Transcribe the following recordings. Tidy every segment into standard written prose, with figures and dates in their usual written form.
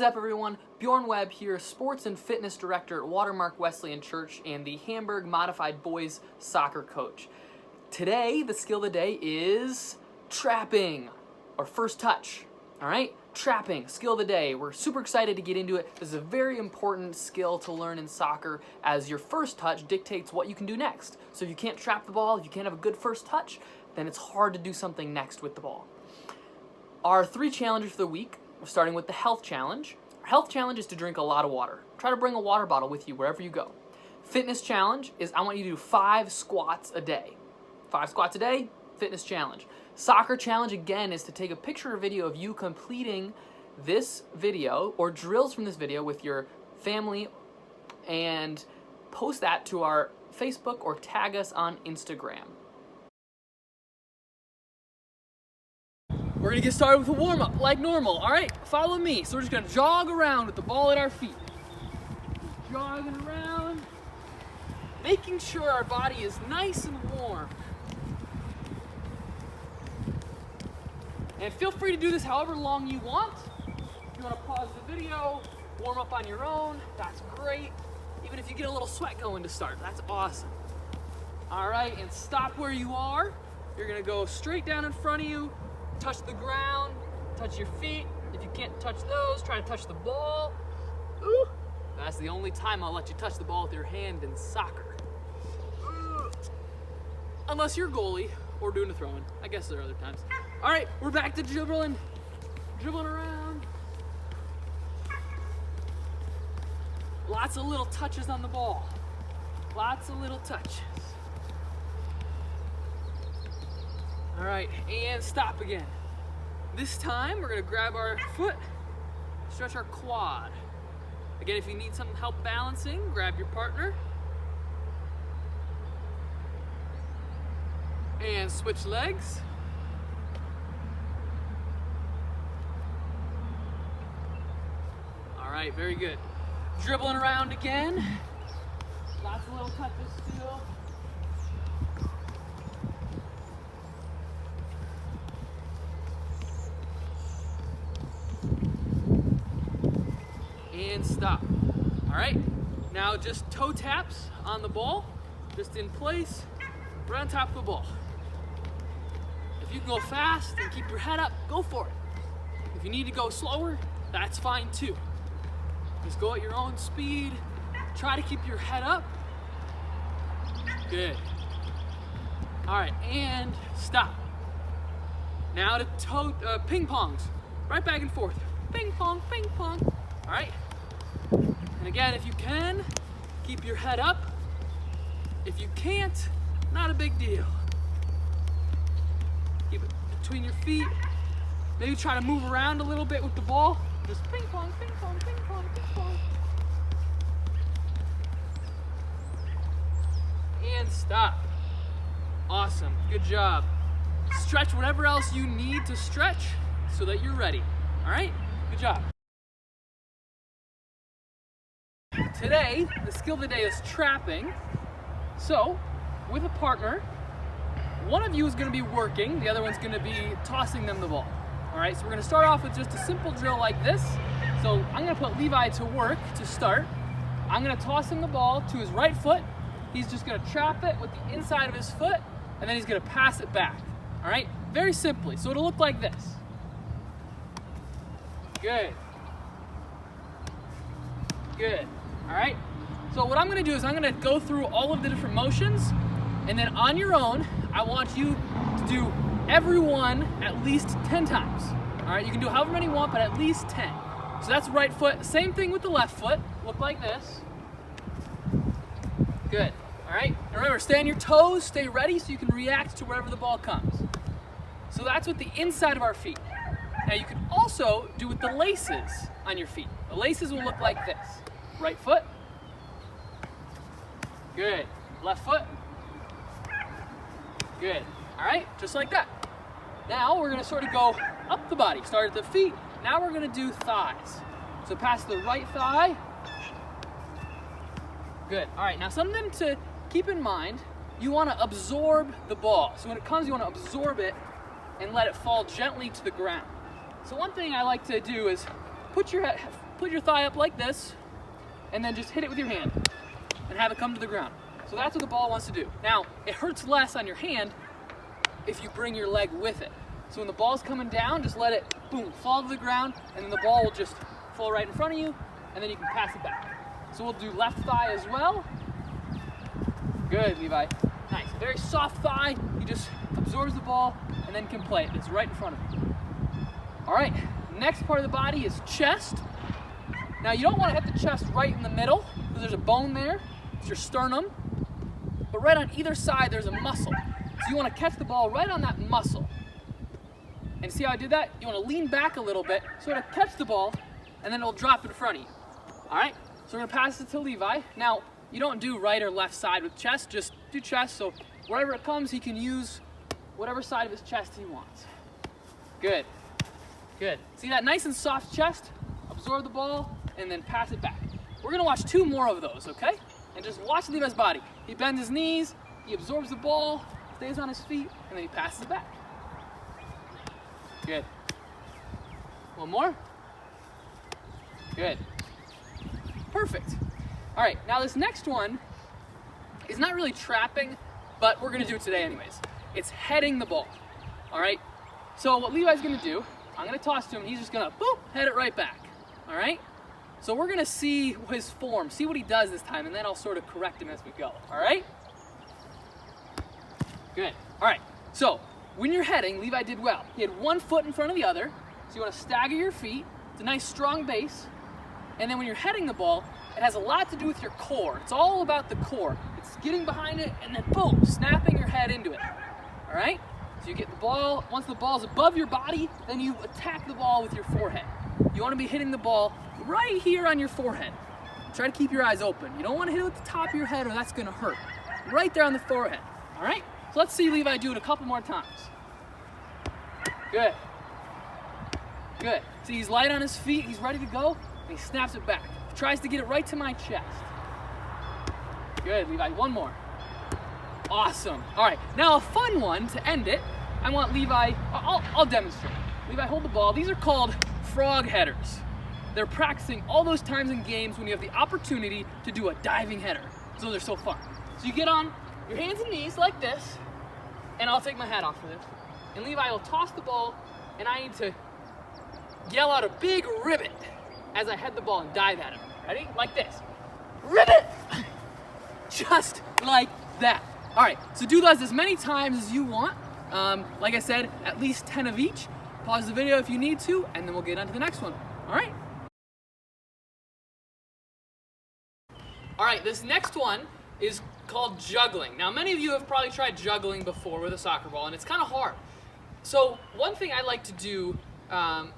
is up, everyone? Bjorn Webb here, Sports and Fitness Director at Watermark Wesleyan Church and the Hamburg Modified Boys Soccer Coach. Today, the skill of the day is trapping, or first touch, all right? Trapping, skill of the day. We're super excited to get into it. This is a very important skill to learn in soccer, as your first touch dictates what you can do next. So if you can't trap the ball, if you can't have a good first touch, then it's hard to do something next with the ball. Our 3 challenges for the week, we're starting with the health challenge. Our health challenge is to drink a lot of water. Try to bring a water bottle with you wherever you go. Fitness challenge is I want you to do 5 squats a day. 5 squats a day, fitness challenge. Soccer challenge, again, is to take a picture or video of you completing this video or drills from this video with your family and post that to our Facebook or tag us on Instagram. We're gonna get started with a warm-up like normal, all right? Follow me. So we're just gonna jog around with the ball at our feet. Jogging around, making sure our body is nice and warm. And feel free to do this however long you want. If you wanna pause the video, warm up on your own, that's great. Even if you get a little sweat going to start, that's awesome. All right, and stop where you are. You're gonna go straight down in front of you, touch the ground, touch your feet. If you can't touch those, try to touch the ball. Ooh. That's the only time I'll let you touch the ball with your hand in soccer. Ooh. Unless you're goalie or doing a throw-in. I guess there are other times. All right, we're back to dribbling around. Lots of little touches on the ball. Lots of little touches. All right, and stop again. This time, we're gonna grab our foot, stretch our quad. Again, if you need some help balancing, grab your partner. And switch legs. All right, very good. Dribbling around again. Lots of little touches still. And stop. All right, now just toe taps on the ball, just in place, right on top of the ball. If you can go fast and keep your head up, go for it. If you need to go slower, that's fine too. Just go at your own speed, try to keep your head up. Good. All right, and stop. Now to ping pongs, right back and forth. Ping pong, ping pong. All right. And again, if you can, keep your head up. If you can't, not a big deal. Keep it between your feet. Maybe try to move around a little bit with the ball. Just ping pong, ping pong, ping pong, ping pong. And stop. Awesome, good job. Stretch whatever else you need to stretch so that you're ready. All right, good job. Today, the skill of the day is trapping. So, with a partner, one of you is gonna be working, the other one's gonna be tossing them the ball. All right, so we're gonna start off with just a simple drill like this. So I'm gonna put Levi to work to start. I'm gonna toss him the ball to his right foot. He's just gonna trap it with the inside of his foot, and then he's gonna pass it back. All right, very simply. So it'll look like this. Good. Good. All right, so what I'm gonna do is I'm gonna go through all of the different motions, and then on your own, I want you to do every one at least 10 times. All right, you can do however many you want, but at least 10. So that's right foot. Same thing with the left foot. Look like this. Good, all right? And remember, stay on your toes, stay ready so you can react to wherever the ball comes. So that's with the inside of our feet. Now you can also do with the laces on your feet. The laces will look like this. Right foot. Good. Left foot. Good. All right, just like that. Now we're gonna sort of go up the body. Start at the feet. Now we're gonna do thighs. So pass the right thigh. Good. All right, now something to keep in mind, you wanna absorb the ball. So when it comes, you wanna absorb it and let it fall gently to the ground. So one thing I like to do is put your thigh up like this, and then just hit it with your hand and have it come to the ground. So that's what the ball wants to do. Now, it hurts less on your hand if you bring your leg with it. So when the ball's coming down, just let it, boom, fall to the ground, and then the ball will just fall right in front of you, and then you can pass it back. So we'll do left thigh as well. Good, Levi. Nice. Very soft thigh. He just absorbs the ball and then can play it. It's right in front of him. All right, next part of the body is chest. Now you don't want to hit the chest right in the middle because there's a bone there. It's your sternum. But right on either side, there's a muscle. So you want to catch the ball right on that muscle. And see how I did that? You want to lean back a little bit, sort of catch the ball, and then it'll drop in front of you. All right? So we're going to pass it to Levi. Now, you don't do right or left side with chest, just do chest. So wherever it comes, he can use whatever side of his chest he wants. Good. Good. See that nice and soft chest? Absorb the ball, and then pass it back. We're going to watch 2 more of those, okay? And just watch Levi's body. He bends his knees, he absorbs the ball, stays on his feet, and then he passes it back. Good. One more. Good. Perfect. All right, now this next one is not really trapping, but we're gonna do it today anyways. It's heading the ball, all right? So what Levi's gonna do, I'm gonna toss to him, he's just gonna, boop, head it right back, all right? So we're gonna see his form, see what he does this time, and then I'll sort of correct him as we go, all right? Good, all right, so when you're heading, Levi did well. He had one foot in front of the other, so you wanna stagger your feet. It's a nice strong base. And then when you're heading the ball, it has a lot to do with your core. It's all about the core. It's getting behind it and then boom, snapping your head into it, all right? So you get the ball, once the ball's above your body, then you attack the ball with your forehead. You wanna be hitting the ball right here on your forehead. Try to keep your eyes open. You don't wanna hit it with the top of your head or that's gonna hurt. Right there on the forehead, all right? So let's see Levi do it a couple more times. Good. Good. See, he's light on his feet, he's ready to go, and he snaps it back. He tries to get it right to my chest. Good, Levi, one more. Awesome. All right, now a fun one to end it. I want Levi, I'll demonstrate. Levi, hold the ball. These are called frog headers. They're practicing all those times in games when you have the opportunity to do a diving header. So they're so fun. So you get on your hands and knees like this, and I'll take my hat off for this. And Levi will toss the ball, and I need to yell out a big ribbit as I head the ball and dive at him. Ready? Like this. Ribbit! Just like that. All right, so do those as many times as you want. Like I said, at least 10 of each. Pause the video if you need to, and then we'll get on to the next one. All right? All right, this next one is called juggling. Now, many of you have probably tried juggling before with a soccer ball, and it's kind of hard. So one thing I like to do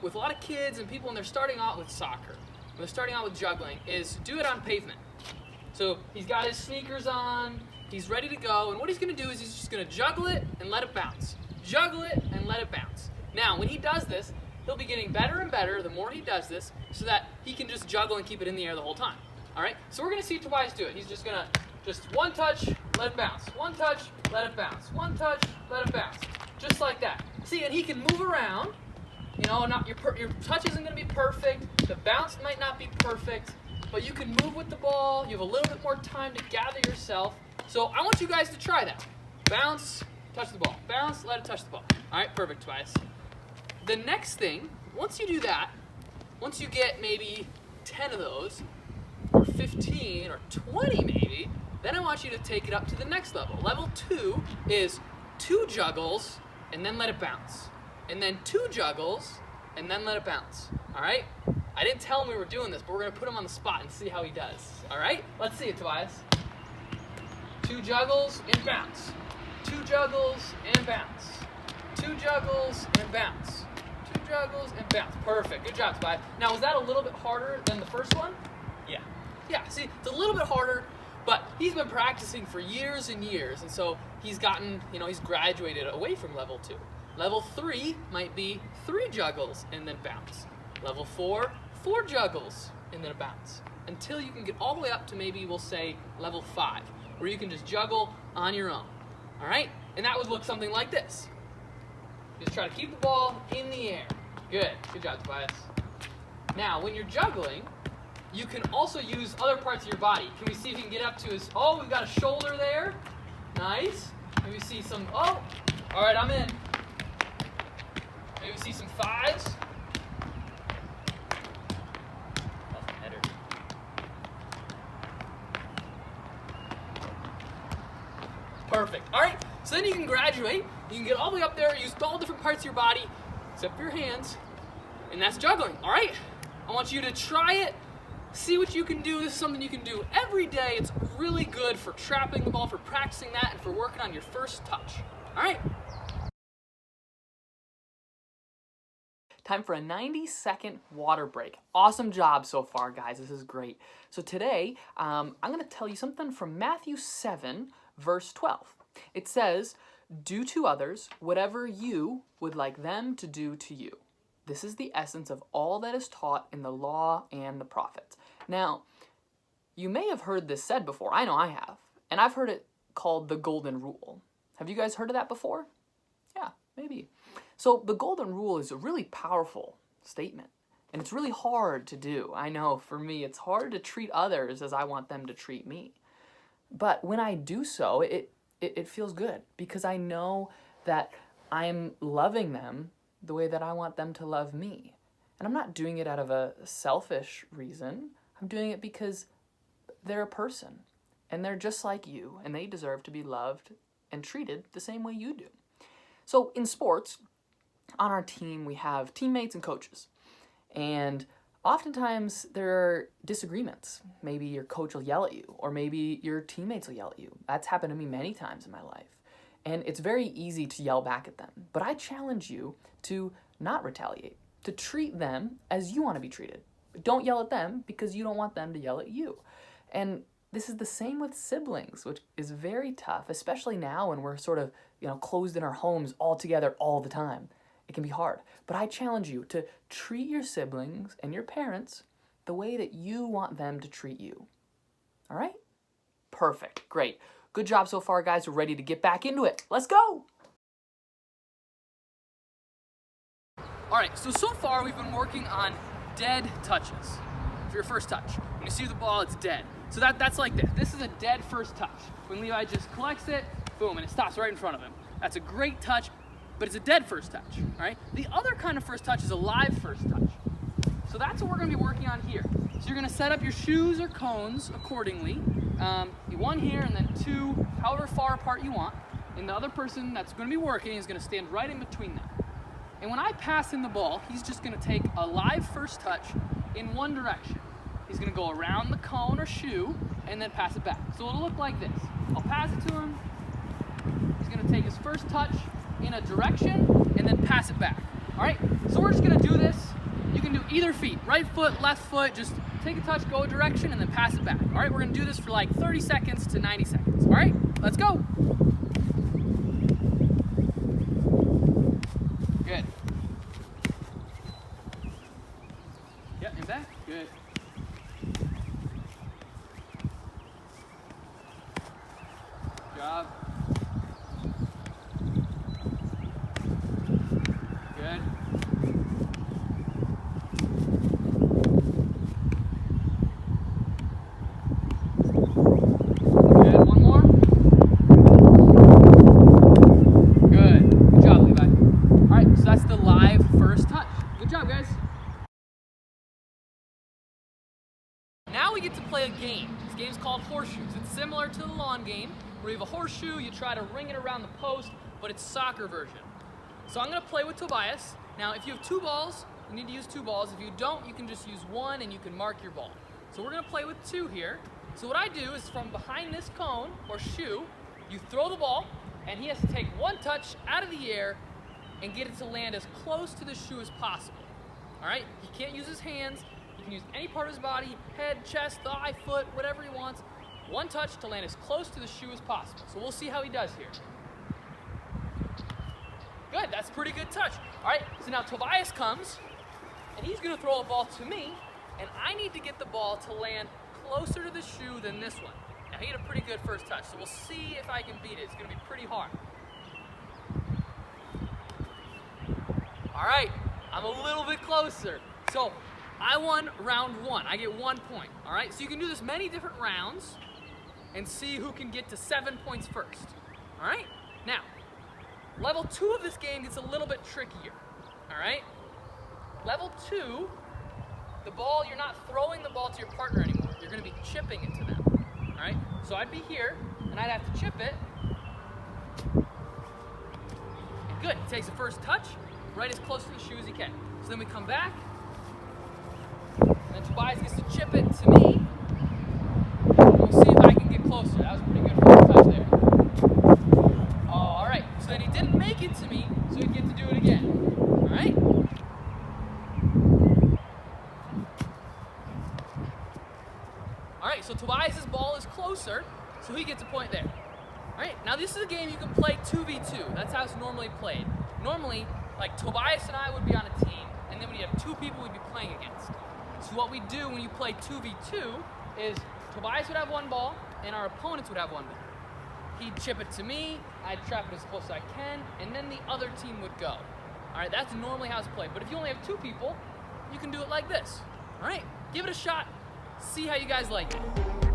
with a lot of kids and people when they're starting out with soccer, when they're starting out with juggling, is do it on pavement. So he's got his sneakers on, he's ready to go, and what he's gonna do is he's just gonna juggle it and let it bounce. Juggle it and let it bounce. Now, when he does this, he'll be getting better and better the more he does this, so that he can just juggle and keep it in the air the whole time. All right, so we're gonna see Tobias do it. He's just gonna, just one touch, let it bounce. One touch, let it bounce. One touch, let it bounce. Just like that. See, and he can move around. You know, your touch isn't going to be perfect. The bounce might not be perfect, but you can move with the ball. You have a little bit more time to gather yourself. So I want you guys to try that. Bounce, touch the ball. Bounce, let it touch the ball. All right, perfect, Tobias. The next thing, once you do that, once you get maybe 10 of those, or 15, or 20 maybe, then I want you to take it up to the next level. Level 2 is 2 juggles, and then let it bounce. And then 2 juggles, and then let it bounce. All right? I didn't tell him we were doing this, but we're going to put him on the spot and see how he does. All right? Let's see it, Tobias. 2 juggles and bounce. 2 juggles and bounce. 2 juggles and bounce. 2 juggles and bounce. Perfect. Good job, Tobias. Now, was that a little bit harder than the first one? Yeah. Yeah, see, it's a little bit harder, but he's been practicing for years and years, and so he's gotten, he's graduated away from level 2. Level 3 might be 3 juggles and then bounce. Level 4, 4 juggles and then a bounce. Until you can get all the way up to maybe, we'll say, level 5, where you can just juggle on your own. All right? And that would look something like this. Just try to keep the ball in the air. Good. Good job, Tobias. Now, when you're juggling, you can also use other parts of your body. Can we see if you can get up to his, oh, we've got a shoulder there. Nice. Maybe see some, oh, all right, I'm in. Maybe see some thighs. Perfect. All right, so then you can graduate. You can get all the way up there, use all different parts of your body, except for your hands, and that's juggling, all right? I want you to try it, see what you can do. This is something you can do every day. It's really good for trapping the ball, for practicing that, and for working on your first touch, all right? Time for a 90-second water break. Awesome job so far, guys. This is great. So today, I'm going to tell you something from Matthew 7, verse 12. It says, "Do to others whatever you would like them to do to you." This is the essence of all that is taught in the law and the prophets. Now, you may have heard this said before. I know I have. And I've heard it called the Golden Rule. Have you guys heard of that before? Yeah, maybe. So the Golden Rule is a really powerful statement. And it's really hard to do. I know, for me, it's hard to treat others as I want them to treat me. But when I do so, it feels good because I know that I'm loving them the way that I want them to love me. And I'm not doing it out of a selfish reason. I'm doing it because they're a person and they're just like you and they deserve to be loved and treated the same way you do. So in sports, on our team, we have teammates and coaches. And oftentimes there are disagreements. Maybe your coach will yell at you, or maybe your teammates will yell at you. That's happened to me many times in my life. And it's very easy to yell back at them. But I challenge you to not retaliate, to treat them as you want to be treated. Don't yell at them because you don't want them to yell at you. And this is the same with siblings, which is very tough, especially now when we're sort of, closed in our homes all together all the time. It can be hard. But I challenge you to treat your siblings and your parents the way that you want them to treat you. All right? Perfect. Great. Good job so far, guys. We're ready to get back into it. Let's go! All right, so far we've been working on dead touches for your first touch. When you see the ball, it's dead. So that's like this. This is a dead first touch. When Levi just collects it, boom, and it stops right in front of him. That's a great touch, but it's a dead first touch, all right? The other kind of first touch is a live first touch. So that's what we're gonna be working on here. So you're gonna set up your shoes or cones accordingly. One here and then two, however far apart you want. And the other person that's gonna be working is gonna stand right in between them. And when I pass him the ball, he's just gonna take a live first touch in one direction. He's gonna go around the cone or shoe and then pass it back. So it'll look like this. I'll pass it to him. He's gonna take his first touch in a direction and then pass it back. All right, so we're just gonna do this. You can do either feet, right foot, left foot, just take a touch, go a direction, and then pass it back. All right, we're gonna do this for like 30 seconds to 90 seconds. All right, let's go. Good. Yep, and back, good. Good job. Good. Good. One more. Good. Good job, Levi. All right, so that's the live first touch. Good job, guys. Now we get to play a game. This game's called horseshoes. It's similar to the lawn game, where you have a horseshoe, you try to ring it around the post, but it's soccer version. So I'm gonna play with Tobias. Now, if you have two balls, you need to use two balls. If you don't, you can just use one and you can mark your ball. So we're gonna play with two here. So what I do is from behind this cone or shoe, you throw the ball and he has to take one touch out of the air and get it to land as close to the shoe as possible. All right, he can't use his hands. He can use any part of his body, head, chest, thigh, foot, whatever he wants. One touch to land as close to the shoe as possible. So we'll see how he does here. Good, that's a pretty good touch. All right, so now Tobias comes, and he's gonna throw a ball to me, and I need to get the ball to land closer to the shoe than this one. Now, he had a pretty good first touch, so we'll see if I can beat it. It's gonna be pretty hard. All right, I'm a little bit closer. So I won round 1. I get 1 point, all right? So you can do this many different rounds and see who can get to 7 points first, all right? Now, level 2 of this game gets a little bit trickier, all right? Level 2, the ball, you're not throwing the ball to your partner anymore. You're gonna be chipping it to them, all right? So I'd be here, and I'd have to chip it. And good, he takes the first touch, right as close to the shoe as he can. So then we come back, and then Tobias gets to chip it to me. We'll see if I can get closer. That was pretty good first touch there. Oh, all right, so then he didn't make it to me, so he'd get to do it again, all right? All right, so Tobias's ball is closer, so he gets a point there. All right, now this is a game you can play 2v2. That's how it's normally played. Normally, like Tobias and I would be on a team, and then when you have 2 people we'd be playing against. So what we do when you play 2v2 is Tobias would have 1 ball, and our opponents would have 1 ball. He'd chip it to me, I'd trap it as close as I can, and then the other team would go. All right, that's normally how it's played. But if you only have 2 people, you can do it like this. All right, give it a shot. See how you guys like it.